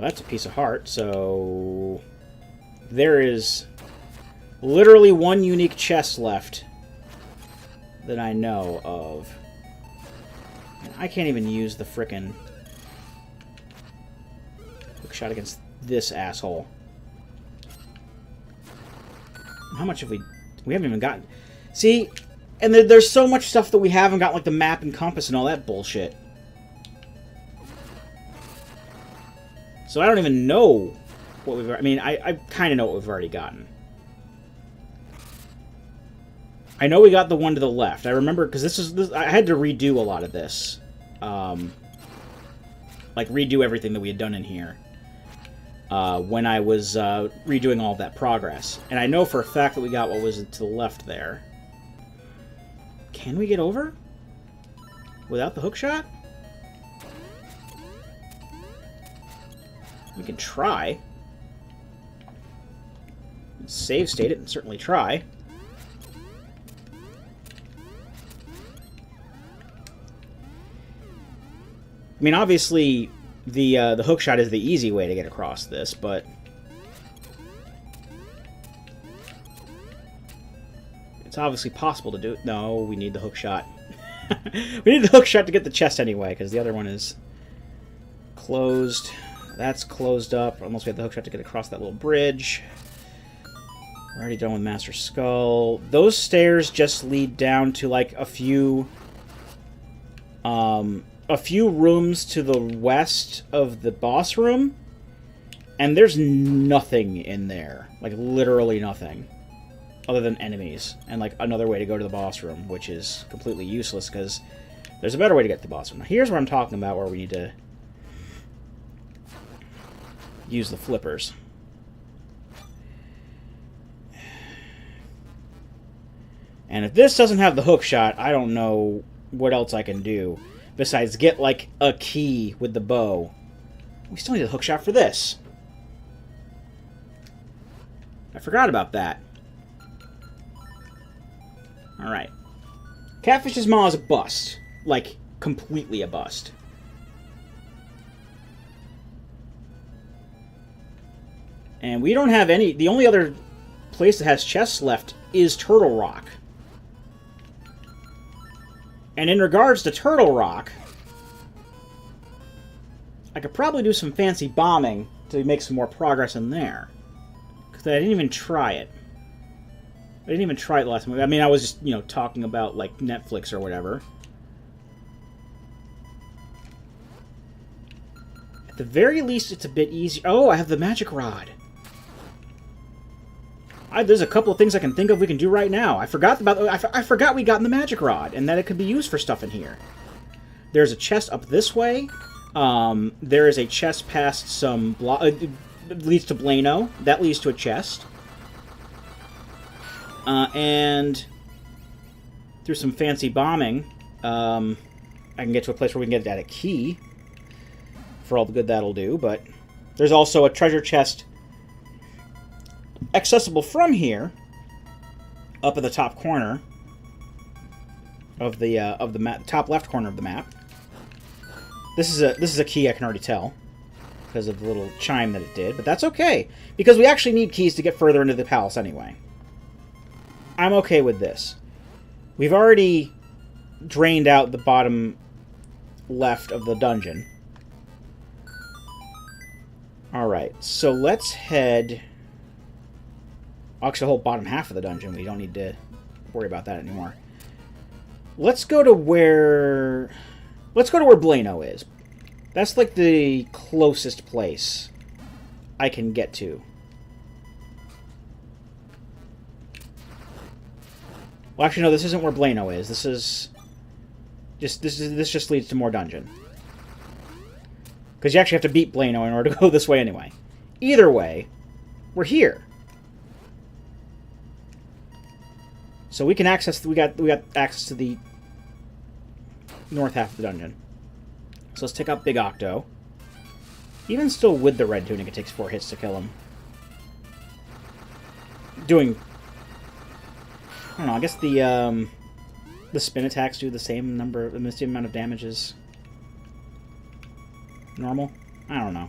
Well, that's a piece of heart, so... There is literally one unique chest left that I know of. I can't even use the frickin' hook shot against this asshole. How much have we... We haven't even gotten... See? And there's so much stuff that we haven't got, like the map and compass and all that bullshit. So I don't even know what we've... I mean, I kind of know what we've already gotten. I know we got the one to the left. I remember, because I had to redo a lot of this. Like, redo everything that we had done in here. When I was redoing all of that progress. And I know for a fact that we got what was to the left there. Can we get over? Without the hookshot? We can try. Save state it and certainly try. I mean, obviously, the hookshot is the easy way to get across this, but it's obviously possible to do it. No, we need the hookshot. We need the hookshot to get the chest anyway, because the other one is closed. That's closed up, unless we have the hookshot to get across that little bridge. We're already done with Master Skull. Those stairs just lead down to, like, a few rooms to the west of the boss room, and there's nothing in there. Like, literally nothing. Other than enemies, and, like, another way to go to the boss room, which is completely useless, because there's a better way to get to the boss room. Now, here's where I'm talking about, where we need to use the flippers. And if this doesn't have the hookshot, I don't know what else I can do. Besides, get, like, a key with the bow. We still need a hookshot for this. I forgot about that. Alright. Catfish's Maw is a bust. Like, completely a bust. And we don't have any... The only other place that has chests left is Turtle Rock. And in regards to Turtle Rock, I could probably do some fancy bombing to make some more progress in there. Because I didn't even try it. I didn't even try it the last time. I mean, I was just, you know, talking about, like, Netflix or whatever. At the very least, it's a bit easier. Oh, I have the magic rod. There's a couple of things I can think of we can do right now. I forgot about. I forgot we got in the magic rod and that it could be used for stuff in here. There's a chest up this way. There is a chest past some it leads to Blano. That leads to a chest. And through some fancy bombing, I can get to a place where we can get at a key. For all the good that'll do, but there's also a treasure chest accessible from here, up at the top corner of the map, top left corner of the map. This is a key I can already tell because of the little chime that it did, but that's okay because we actually need keys to get further into the palace anyway. I'm okay with this. We've already drained out the bottom left of the dungeon. Alright, so let's head... Actually, the whole bottom half of the dungeon. We don't need to worry about that anymore. Let's go to where... Let's go to where Blano is. That's like the closest place I can get to. Well, actually, no, this isn't where Blano is. This is... This just leads to more dungeon. Because you actually have to beat Blano in order to go this way anyway. Either way, we're here. So we can access... We got access to the north half of the dungeon. So let's take out Big Octo. Even still with the red tunic, it takes 4 hits to kill him. Doing... I don't know, I guess the spin attacks do the same the same amount of damage as normal? I don't know.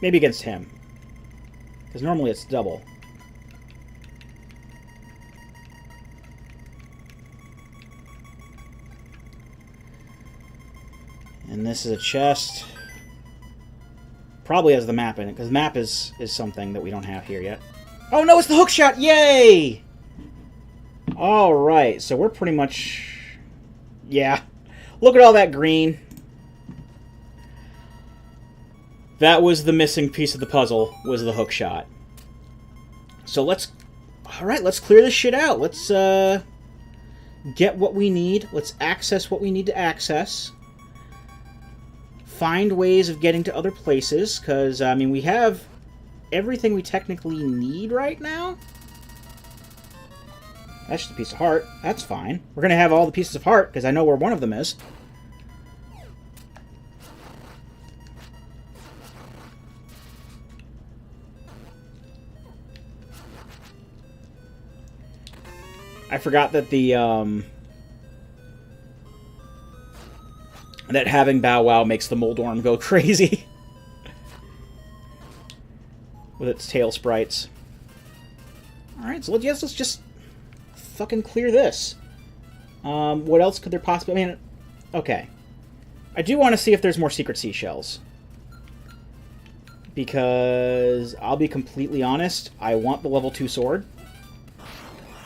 Maybe against him. Because normally it's double. And this is a chest. Probably has the map in it, because the map is something that we don't have here yet. Oh no, it's the hook shot! Yay! Alright, so we're pretty much... Yeah. Look at all that green. That was the missing piece of the puzzle, was the hook shot. So let's... Alright, let's clear this shit out. Let's, get what we need. Let's access what we need to access. Find ways of getting to other places, because, I mean, we have everything we technically need right now. That's just a piece of heart. That's fine. We're going to have all the pieces of heart, because I know where one of them is. I forgot that that having Bow Wow makes the Moldorm go crazy. With its tail sprites. Alright, so let's just fucking clear this. What else could there possibly... I mean, okay. I do want to see if there's more secret seashells. Because, I'll be completely honest, I want the level 2 sword.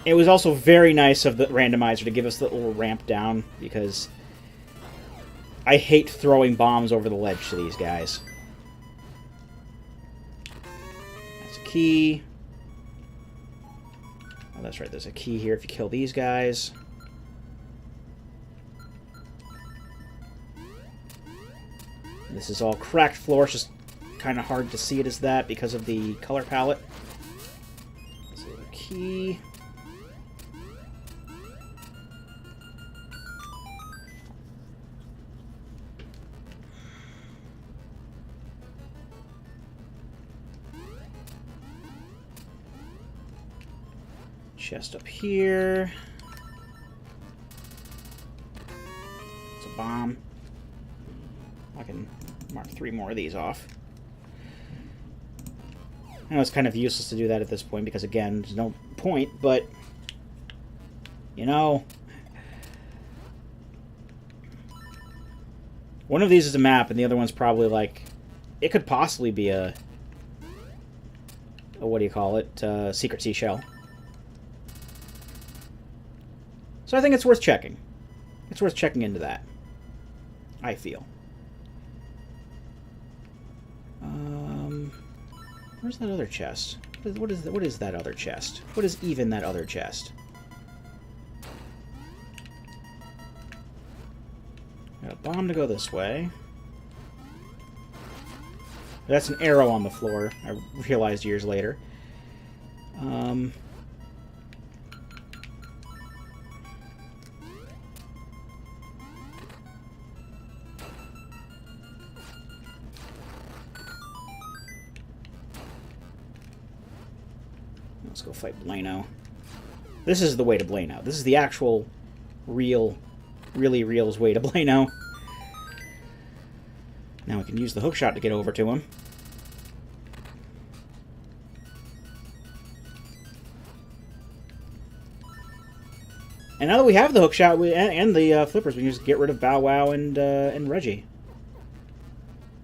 It was also very nice of the randomizer to give us the little ramp down, because I hate throwing bombs over the ledge to these guys. That's a key. Oh, that's right, there's a key here if you kill these guys. This is all cracked floor, it's just kind of hard to see it as that because of the color palette. This is a key. Chest up here. It's a bomb. I can mark 3 more of these off. I know it's kind of useless to do that at this point because, again, there's no point, but, you know, one of these is a map and the other one's probably like, it could possibly be a what do you call it, secret seashell. So I think it's worth checking. It's worth checking into that, I feel. Where's that other chest? What is that other chest? What is even that other chest? Got a bomb to go this way. That's an arrow on the floor, I realized years later. Let's go fight Blano. This is the way to Blano. This is the actual, really real's way to Blano. Now we can use the hookshot to get over to him. And now that we have the hookshot and the flippers, we can just get rid of Bow Wow and Reggie.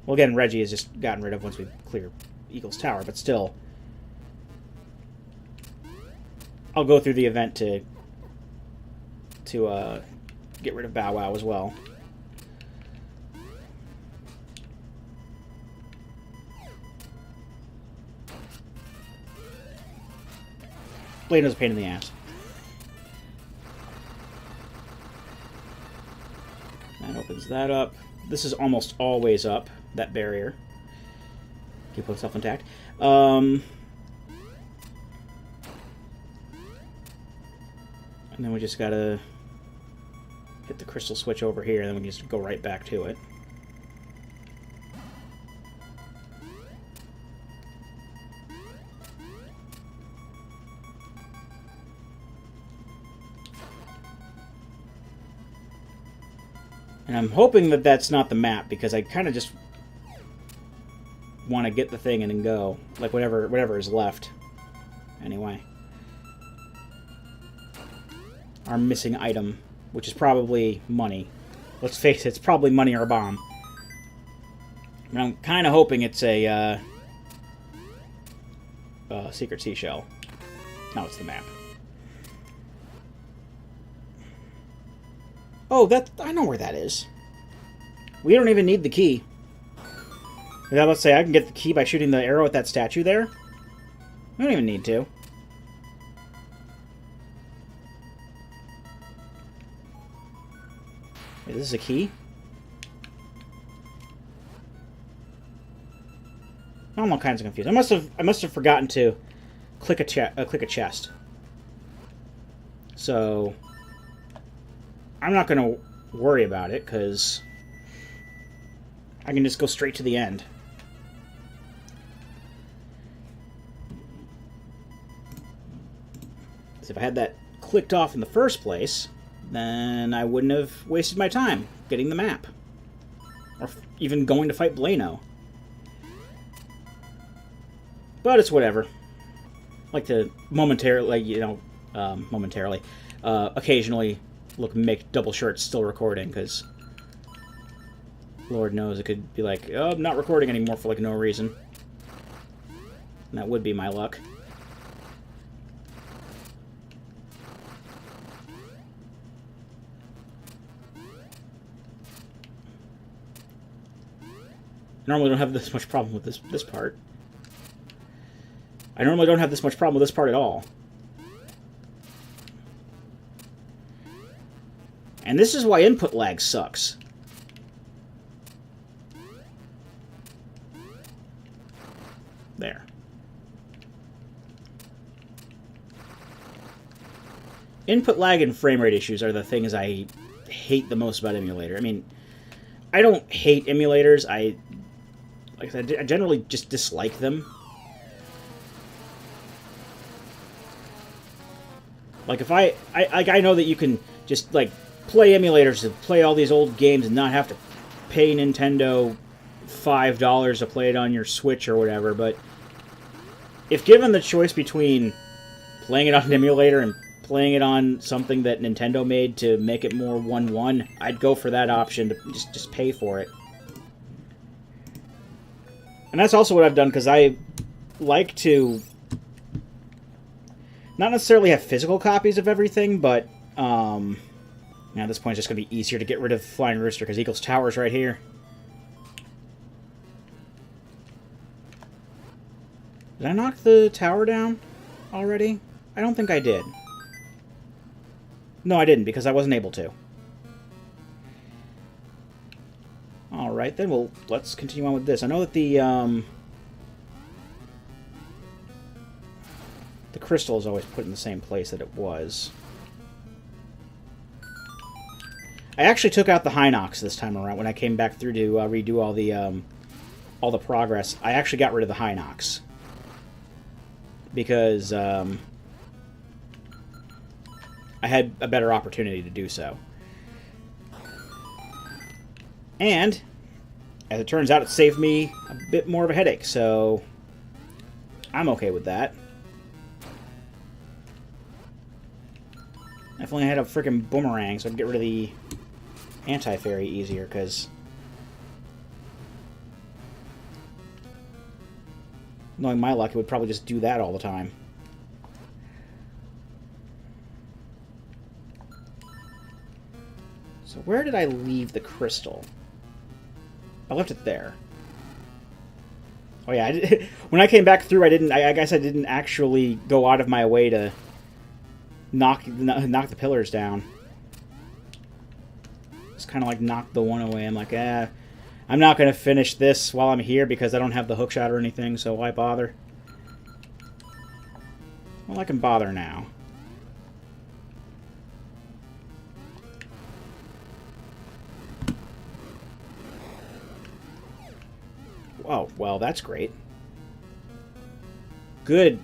Well, again, Reggie is just gotten rid of once we clear Eagle's Tower, but still. I'll go through the event to get rid of Bow Wow as well. Blano's a pain in the ass. That opens that up. This is almost always up, that barrier. Keep itself intact. And then we just gotta hit the crystal switch over here, and then we can just go right back to it. And I'm hoping that that's not the map, because I kind of just... want to get the thing and then go. Like, whatever is left. Anyway. Our missing item, which is probably money. Let's face it, it's probably money or a bomb. And I'm kind of hoping it's a secret seashell. No, it's the map. Oh, I know where that is. We don't even need the key. Let's say I can get the key by shooting the arrow at that statue there. We don't even need to. Wait, this is a key? I'm all kinds of confused. I must have forgotten to click a chest. So I'm not going to worry about it because I can just go straight to the end. So if I had that clicked off in the first place, then I wouldn't have wasted my time getting the map. Or even going to fight Blano. But it's whatever. I like to momentarily, occasionally make double sure it's still recording, because Lord knows it could be like, oh, I'm not recording anymore for like no reason. And that would be my luck. I normally don't have this much problem with this part. I normally don't have this much problem with this part at all. And this is why input lag sucks. There. Input lag and frame rate issues are the things I hate the most about emulator. I mean, I don't hate emulators. I generally just dislike them. Like, if I know that you can just, like, play emulators to play all these old games and not have to pay Nintendo $5 to play it on your Switch or whatever, but if given the choice between playing it on an emulator and playing it on something that Nintendo made to make it more 1-1, I'd go for that option to just pay for it. And that's also what I've done, because I like to not necessarily have physical copies of everything, but at this point it's just going to be easier to get rid of Flying Rooster, because Eagle's Tower's right here. Did I knock the tower down already? I don't think I did. No, I didn't, because I wasn't able to. Alright, then let's continue on with this. I know that the crystal is always put in the same place that it was. I actually took out the Hinox this time around when I came back through to redo all the progress. I actually got rid of the Hinox because I had a better opportunity to do so. And, as it turns out, it saved me a bit more of a headache, so I'm okay with that. If only I had a freaking boomerang so I could get rid of the anti-fairy easier, because knowing my luck, it would probably just do that all the time. So where did I leave the crystal? I left it there. Oh yeah, when I came back through, I guess I didn't actually go out of my way to knock the pillars down. Just kind of like knock the one away. I'm like, I'm not going to finish this while I'm here because I don't have the hookshot or anything, so why bother? Well, I can bother now. Oh, well, that's great. Good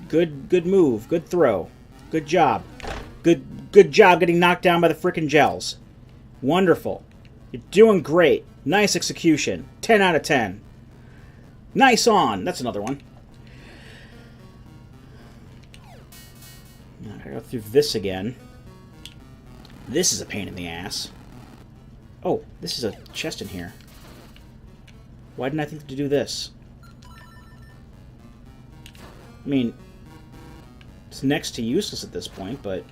move. Good throw. Good job. Good job getting knocked down by the frickin' gels. Wonderful. You're doing great. Nice execution. 10 out of 10. Nice on! That's another one. Now I gotta go through this again. This is a pain in the ass. Oh, this is a chest in here. Why didn't I think to do this? I mean, it's next to useless at this point, but...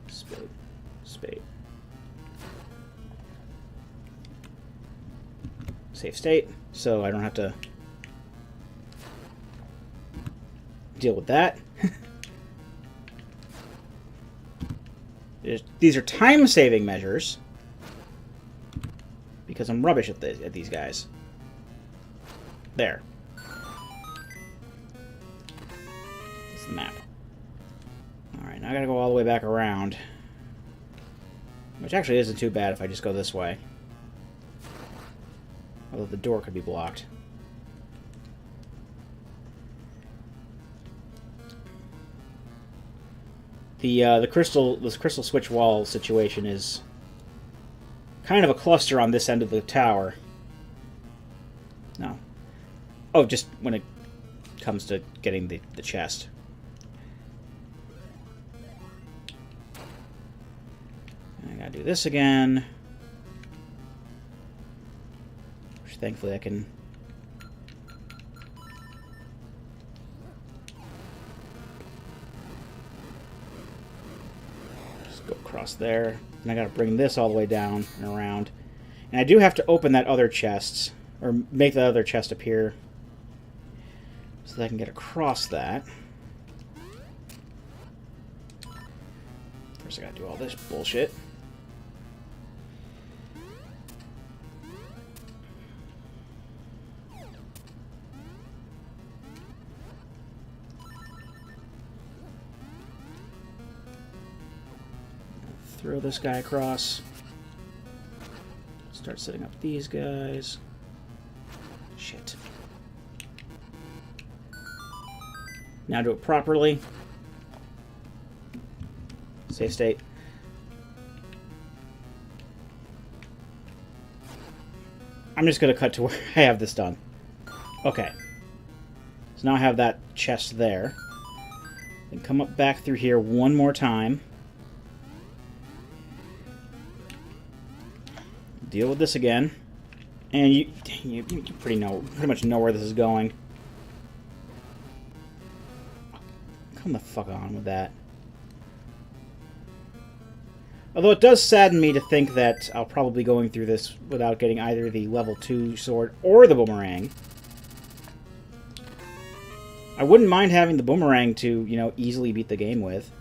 Spade. Spade. Save state, so I don't have to deal with that. These are time-saving measures because I'm rubbish at these guys. There. That's the map. Alright, now I gotta go all the way back around. Which actually isn't too bad if I just go this way. Although the door could be blocked. This crystal switch wall situation is kind of a cluster on this end of the tower. No. Oh, just when it comes to getting the chest. I gotta do this again. Which thankfully I can... across there. And I gotta bring this all the way down and around. And I do have to open that other chest, or make the other chest appear, so that I can get across that. First I gotta do all this bullshit. Throw this guy across. Start setting up these guys. Shit. Now do it properly. Save state. I'm just going to cut to where I have this done. Okay. So now I have that chest there. Then come up back through here one more time. Deal with this again, and you pretty much know where this is going. Come the fuck on with that. Although it does sadden me to think that I'll probably be going through this without getting either the level 2 sword or the boomerang. I wouldn't mind having the boomerang to, you know, easily beat the game with.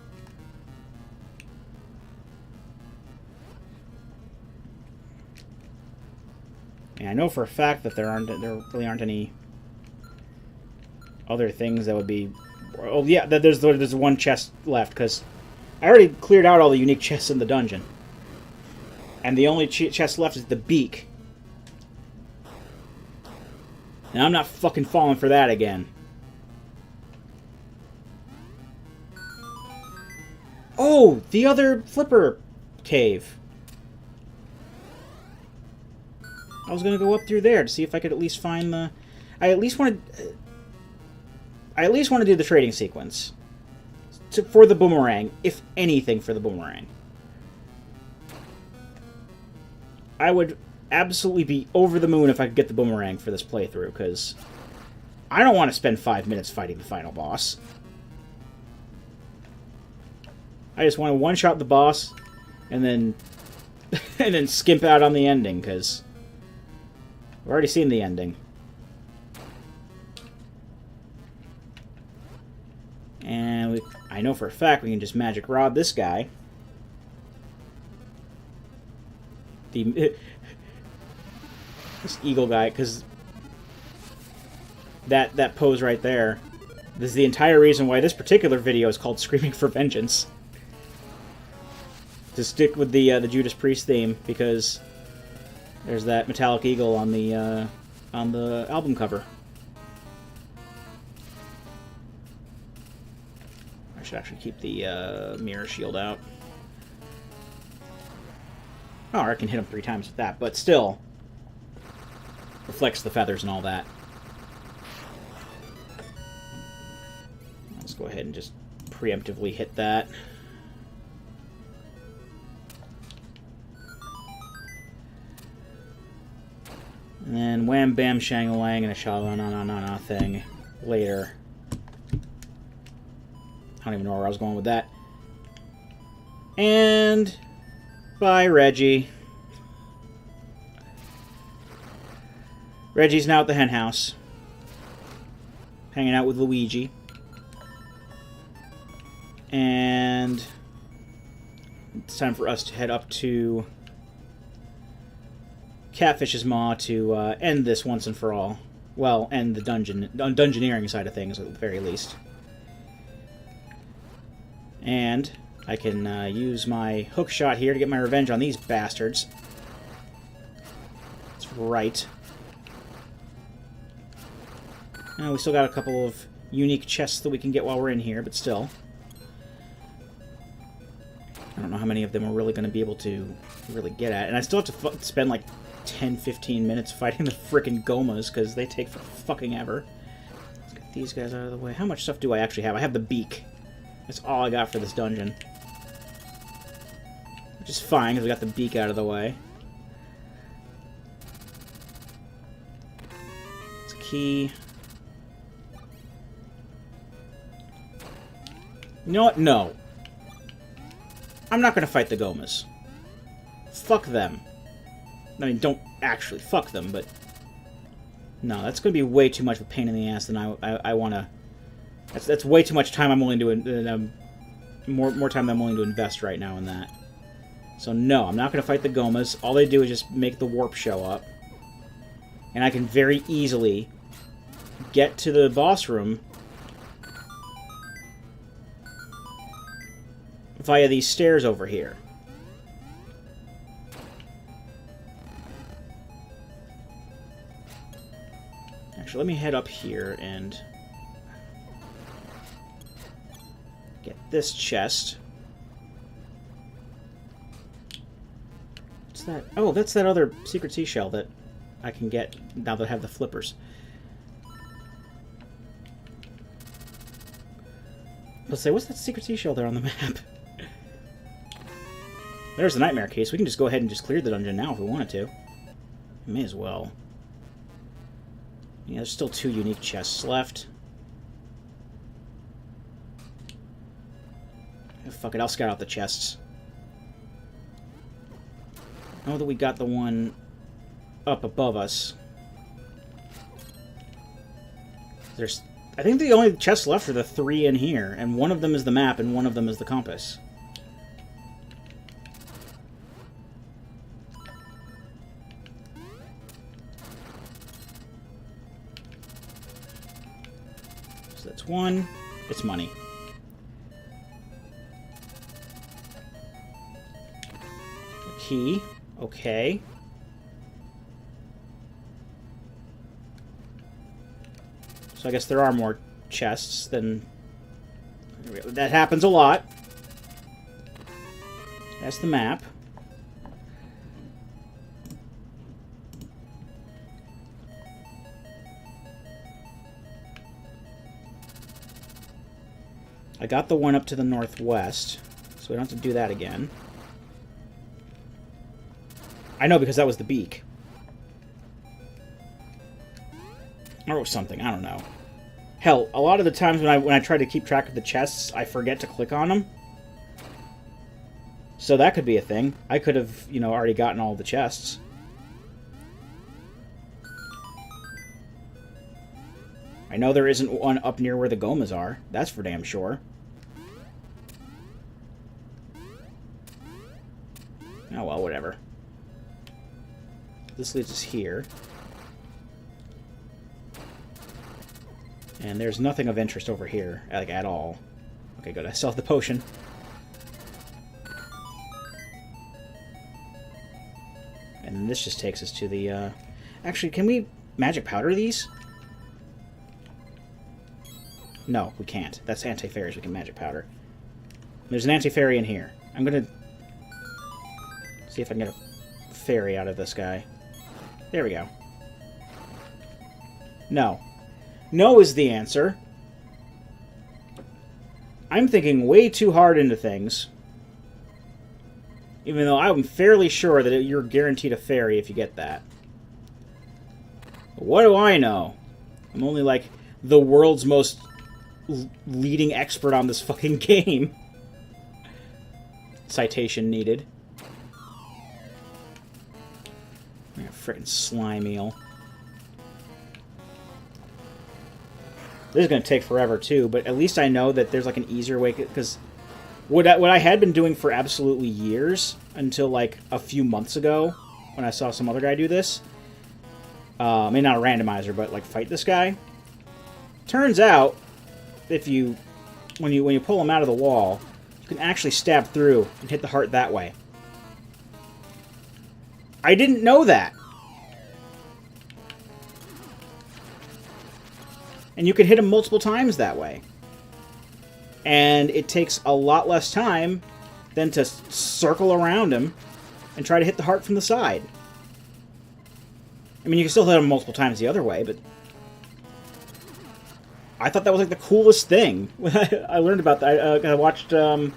And I know for a fact that there really aren't any other things that would be... Oh, yeah, there's one chest left, because I already cleared out all the unique chests in the dungeon. And the only chest left is the beak. And I'm not fucking falling for that again. Oh, the other flipper cave. I was going to go up through there to see if I could at least find the... I at least want to do the trading sequence. For the boomerang, if anything for the boomerang. I would absolutely be over the moon if I could get the boomerang for this playthrough, because I don't want to spend 5 minutes fighting the final boss. I just want to one-shot the boss, and then and then skimp out on the ending, because I've already seen the ending. And I know for a fact we can just magic rod this guy. This eagle guy, because that pose right there. This is the entire reason why this particular video is called Screaming for Vengeance. To stick with the Judas Priest theme, because there's that metallic eagle on the album cover. I should actually keep the mirror shield out. Oh, I can hit him 3 times with that, but still. reflects the feathers and all that. Let's go ahead and just preemptively hit that. And then wham, bam, shang-a-lang, and a sha-la-na-na-na-na thing later. I don't even know where I was going with that. And bye, Reggie. Reggie's now at the hen house, hanging out with Luigi. And it's time for us to head up to Catfish's Maw to end this once and for all. Well, end the dungeoneering side of things, at the very least. And I can use my hook shot here to get my revenge on these bastards. That's right. We still got a couple of unique chests that we can get while we're in here, but still. I don't know how many of them we're really going to be able to really get at. And I still have to spend like 10-15 minutes fighting the frickin' Gomas, because they take fucking ever. Let's get these guys out of the way. How much stuff do I actually have? I have the beak. That's all I got for this dungeon. Which is fine, because we got the beak out of the way. It's a key. You know what? No. I'm not going to fight the Gomas. Fuck them. I mean, don't actually fuck them, but... No, that's going to be way too much of a pain in the ass than I want to... That's way too much time I'm willing to... more time than I'm willing to invest right now in that. So no, I'm not going to fight the Gomas. All they do is just make the warp show up. And I can very easily get to the boss room via these stairs over here. Actually, let me head up here and get this chest. What's that? Oh, that's that other secret seashell that I can get now that I have the flippers. Let's say, what's that secret seashell there on the map? There's the nightmare case. We can just go ahead and just clear the dungeon now if we wanted to. We may as well. Yeah, there's still 2 unique chests left. Oh, fuck it, I'll scout out the chests. Know that we got the one up above us. I think the only chests left are the 3 in here, and one of them is the map and one of them is the compass. So that's 1. It's money. A key. Okay. So I guess there are more chests than... That happens a lot. That's the map. I got the one up to the northwest, so we don't have to do that again. I know, because that was the beak. Or something, I don't know. Hell, a lot of the times when I try to keep track of the chests, I forget to click on them. So that could be a thing. I could have, you know, already gotten all the chests. I know there isn't one up near where the Gomas are. That's for damn sure. Oh well, whatever. This leads us here. And there's nothing of interest over here, like, at all. Okay, good. I still have the potion. And then this just takes us to the, Actually, can we magic powder these? No, we can't. That's anti-fairies we can magic powder. There's an anti-fairy in here. I'm gonna... see if I can get a fairy out of this guy. There we go. No. No is the answer. I'm thinking way too hard into things. Even though I'm fairly sure that you're guaranteed a fairy if you get that. But what do I know? I'm only like the world's most leading expert on this fucking game. Citation needed. Frickin' slime eel. This is going to take forever, too, but at least I know that there's, like, an easier way, because what I had been doing for absolutely years, until, like, a few months ago, when I saw some other guy do this, I mean, not a randomizer, but, like, fight this guy, turns out, if you, when you pull him out of the wall, you can actually stab through and hit the heart that way. I didn't know that. And you can hit him multiple times that way. And it takes a lot less time than to circle around him and try to hit the heart from the side. I mean, you can still hit him multiple times the other way, but I thought that was like the coolest thing when I learned about that. I watched. It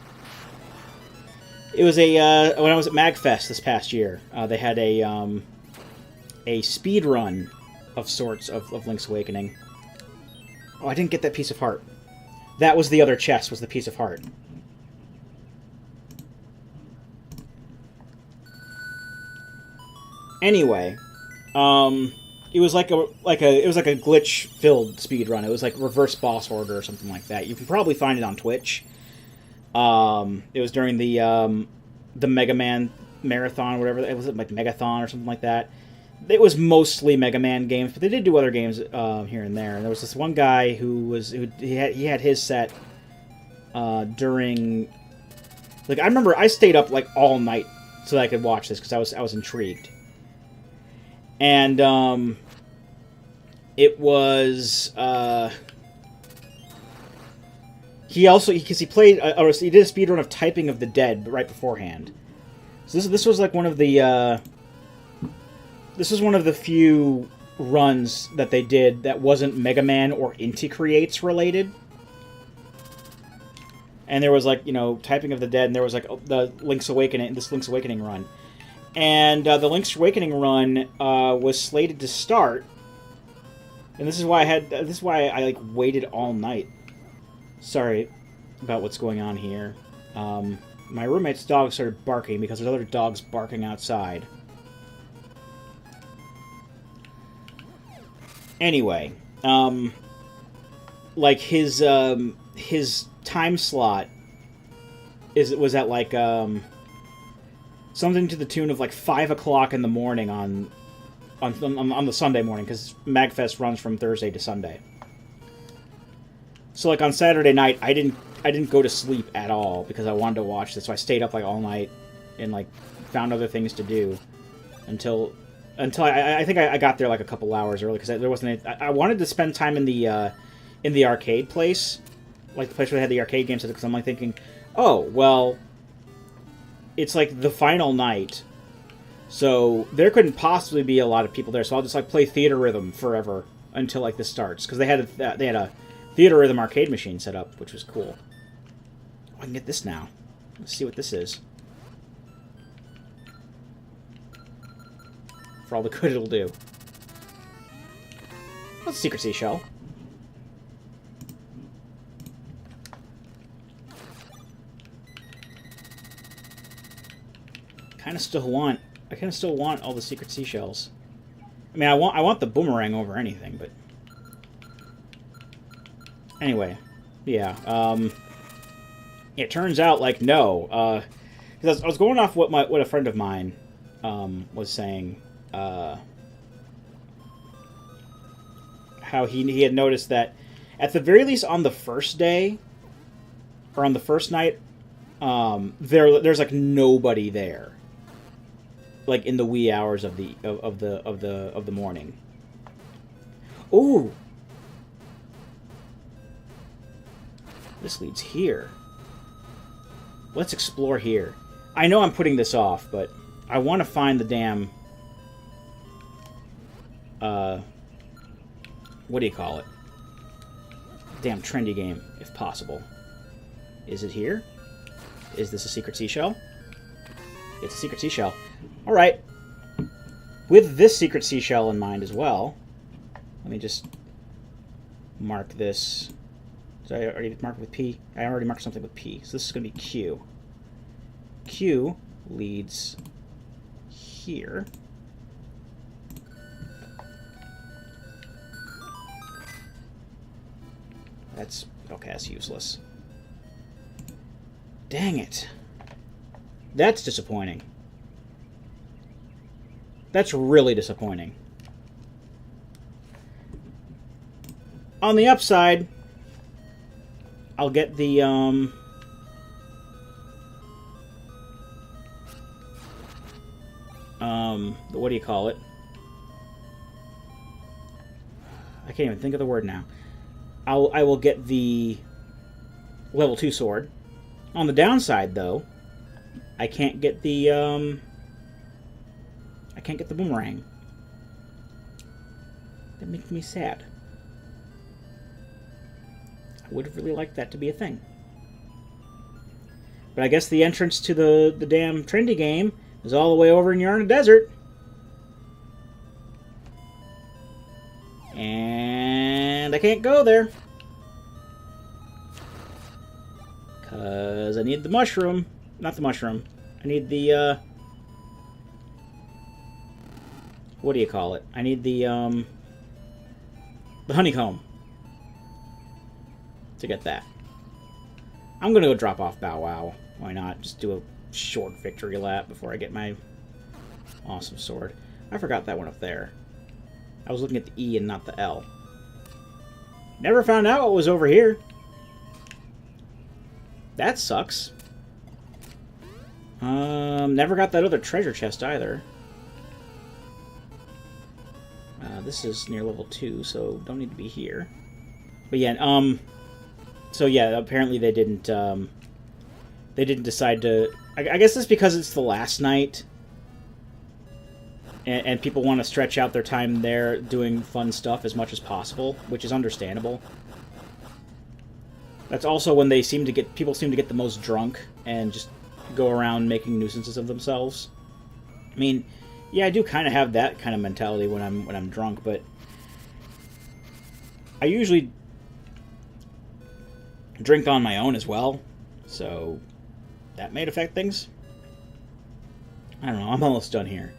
was when I was at MagFest this past year. They had a speed run of sorts of Link's Awakening. Oh, I didn't get that piece of heart. That was the other chest, was the piece of heart. Anyway, it was like a glitch filled speed run. It was like reverse boss order or something like that. You can probably find it on Twitch. It was during the Mega Man marathon, whatever it was, like Megathon or something like that. It was mostly Mega Man games, but they did do other games here and there. And there was this one guy who had his set during, like, I remember I stayed up like all night so that I could watch this because I was intrigued. And it was he did a speedrun of Typing of the Dead right beforehand. So this was like one of the this was one of the few runs that they did that wasn't Mega Man or Inti Creates related. And there was, like, you know, Typing of the Dead, and there was, like, the Link's Awakening run. And the Link's Awakening run was slated to start, and this is why I like waited all night. Sorry about what's going on here. My roommate's dog started barking because there's other dogs barking outside. Anyway, like his time slot was at like something to the tune of like 5 o'clock in the morning on the Sunday morning, because MagFest runs from Thursday to Sunday. So like on Saturday night, I didn't go to sleep at all because I wanted to watch this. So I stayed up like all night and like found other things to do until I think I got there like a couple hours early because there wasn't I wanted to spend time in the arcade place, like the place where they had the arcade games, because I'm like thinking, oh well, it's like the final night, so there couldn't possibly be a lot of people there, so I'll just like play Theater Rhythm forever until like this starts, because they had a Theater Rhythm arcade machine set up, which was cool. Oh, I can get this now. Let's see what this is. For all the good it'll do. What's Secret Seashell? I kind of still want all the Secret Seashells. I mean, I want the boomerang over anything, but anyway, yeah. It turns out like no, because I was going off what a friend of mine was saying. How he had noticed that at the very least on the first day or on the first night, there's like nobody there, like in the wee hours of the morning. Ooh, this leads here. Let's explore here. I know I'm putting this off, but I want to find the damn what do you call it? Damn trendy game, if possible. Is it here? Is this a secret seashell? It's a secret seashell. Alright. With this secret seashell in mind as well, let me just mark this. Did I already mark it with P? I already marked something with P. So this is going to be Q. Q leads here. That's... okay, that's useless. Dang it. That's disappointing. That's really disappointing. On the upside, I'll get the, what do you call it? I can't even think of the word now. I will get the level 2 sword. On the downside, though, I can't get the boomerang. That makes me sad. I would have really liked that to be a thing. But I guess the entrance to the damn trendy game is all the way over in Yarna Desert. And I can't go there. Because I need the mushroom. Not the mushroom. I need the, what do you call it? I need the honeycomb. To get that. I'm going to go drop off Bow Wow. Why not? Just do a short victory lap before I get my awesome sword. I forgot that one up there. I was looking at the E and not the L. Never found out what was over here. That sucks. Never got that other treasure chest either. This is near level 2, so don't need to be here. But yeah, so yeah, apparently they didn't decide to... I guess it's because it's the last night, and people want to stretch out their time there doing fun stuff as much as possible, which is understandable. That's also when people seem to get the most drunk and just go around making nuisances of themselves. I mean, yeah, I do kind of have that kind of mentality when I'm drunk, but I usually drink on my own as well, so that may affect things. I don't know, I'm almost done here.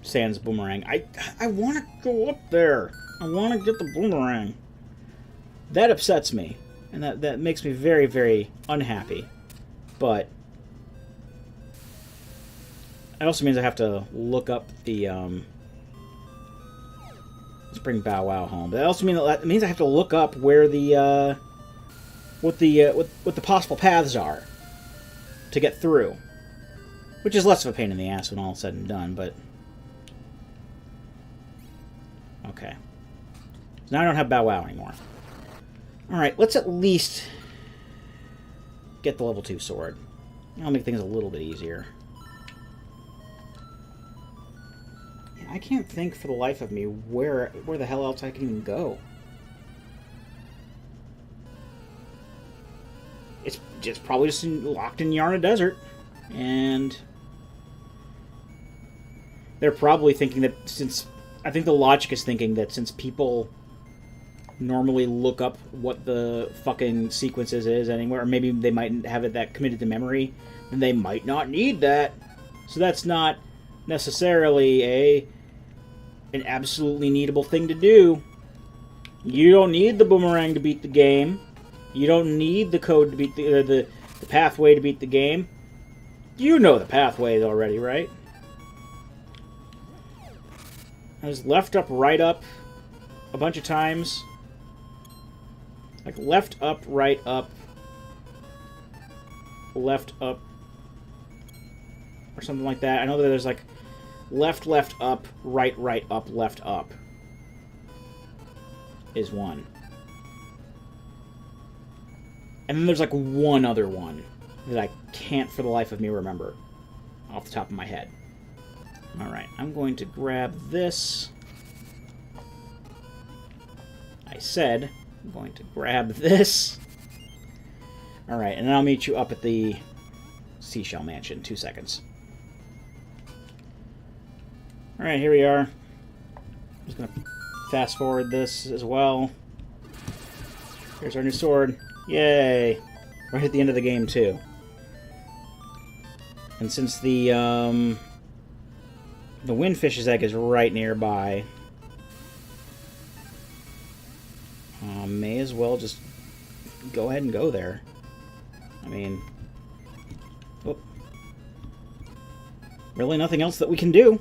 Sans boomerang. I want to go up there. I want to get the boomerang. That upsets me, and that makes me very, very unhappy. But it also means I have to look up the let's bring Bow Wow home. But that also means I have to look up where the what the possible paths are to get through, which is less of a pain in the ass when all is said and done. But okay, so now I don't have Bow Wow anymore. All right, let's at least get the level 2 sword. That'll make things a little bit easier. I can't think for the life of me where the hell else I can even go. It's just probably just locked in Yarna Desert, and they're probably thinking that I think the logic is thinking that since people normally look up what the fucking sequences is anywhere, or maybe they might have it that committed to memory, then they might not need that. So that's not necessarily an absolutely needable thing to do. You don't need the boomerang to beat the game. You don't need the code to beat the pathway to beat the game. You know the pathways already, right? I was left up, right up a bunch of times. Like left up, right up, left up, or something like that. I know that there's like left, left, up, right, right, up, left, up is one. And then there's like one other one that I can't for the life of me remember off the top of my head. Alright, I'm going to grab this. I said, I'm going to grab this. Alright, and then I'll meet you up at the Seashell Mansion. 2 seconds. Alright, here we are. I'm just going to fast forward this as well. Here's our new sword. Yay! Right at the end of the game, too. And since the Windfish's egg is right nearby, may as well just go ahead and go there. I mean, oh, really nothing else that we can do.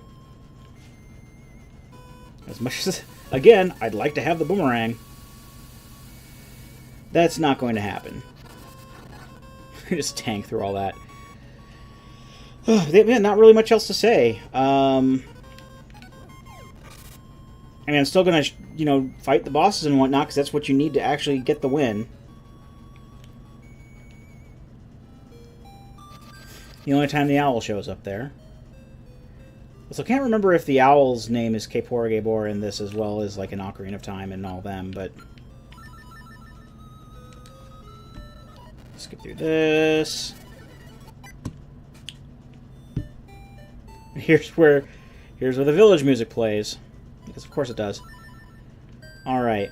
As much as, again, I'd like to have the boomerang. That's not going to happen. Just tank through all that. Yeah, not really much else to say. I mean, I'm still going to, you know, fight the bosses and whatnot, because that's what you need to actually get the win. The only time the owl shows up there. So I can't remember if the owl's name is Kapora Gabor in this as well as like an Ocarina of Time and all them, but... Skip through this. Here's where the village music plays. Because of course it does. Alright.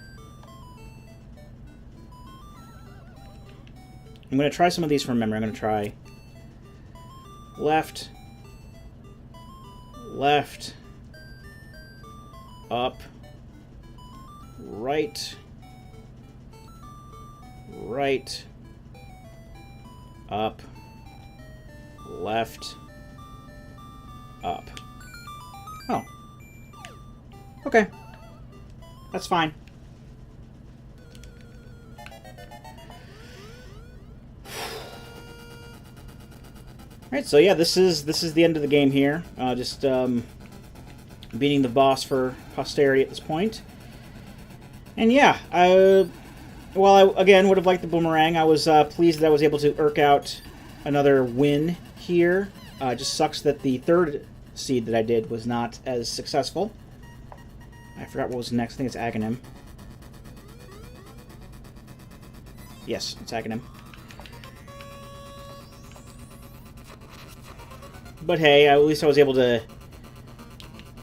I'm going to try some of these from memory. I'm going to try left, left, up, right, right, up, left, up. Oh. Okay. That's fine. Alright, so yeah, this is the end of the game here. Just beating the boss for posterity at this point. And yeah, while I, again, would have liked the boomerang, I was pleased that I was able to irk out another win here. Just sucks that the third seed that I did was not as successful. I forgot what was next. I think it's Aghanim. Yes, it's Aghanim. But hey, at least I was able to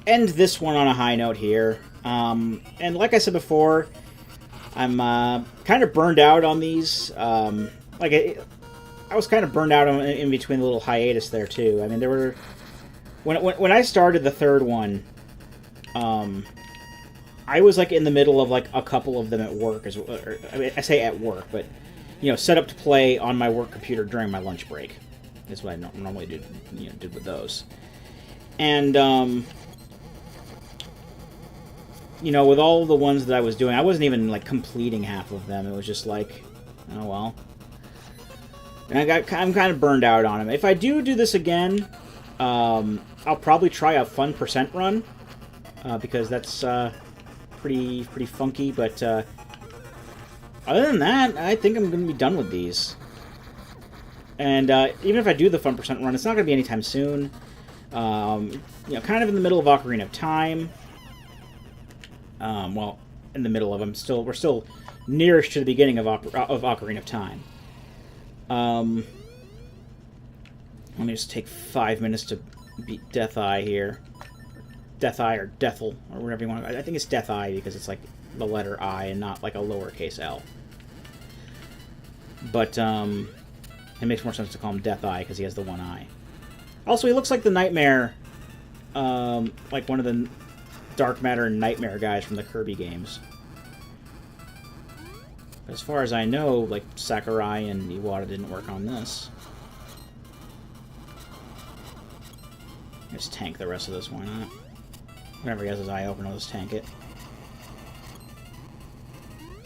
end this one on a high note here. And like I said before, I'm kind of burned out on these. I was kind of burned out in between the little hiatus there too. I mean, there were when I started the third one, I was like in the middle of like a couple of them at work. I mean, I say at work, but you know, set up to play on my work computer during my lunch break. That's what I normally did with those. And you know, with all the ones that I was doing, I wasn't even like completing half of them. It was just like, oh well. And I'm kind of burned out on them. If I do this again, I'll probably try a fun percent run because that's pretty funky. But other than that, I think I'm going to be done with these. And even if I do the fun percent run, it's not going to be anytime soon. You know, kind of in the middle of Ocarina of Time. Well, in the middle of them, we're still nearest to the beginning of Ocarina of Time. Let me just take 5 minutes to beat Death Eye here. Death Eye or Deathel, or whatever you want. I think it's Death Eye because it's like the letter I and not like a lowercase L. But it makes more sense to call him Death Eye because he has the one eye. Also, he looks like the Nightmare, like one of the Dark Matter and Nightmare guys from the Kirby games. As far as I know, like, Sakurai and Iwata didn't work on this. Just tank the rest of this, why not? Whenever he has his eye open, I'll just tank it.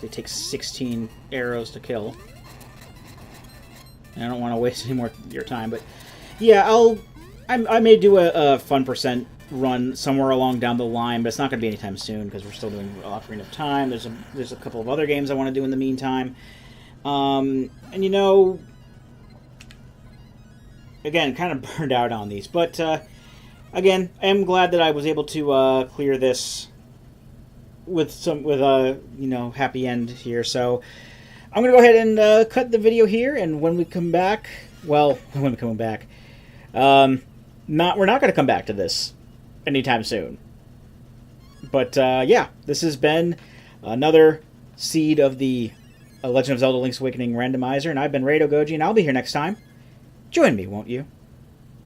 It takes 16 arrows to kill. And I don't want to waste any more of your time, but... Yeah, I may do a fun percent run somewhere along down the line, but it's not going to be anytime soon because we're still doing Ocarina of Time. There's a couple of other games I want to do in the meantime. And you know, again, kind of burned out on these, but again, I am glad that I was able to clear this you know, happy end here. So I'm gonna go ahead and cut the video here, and when we come back, well, when we come back, we're not gonna come back to this anytime soon. But yeah, this has been another seed of the Legend of Zelda: Link's Awakening randomizer, and I've been Rado Goji, and I'll be here next time. Join me, won't you?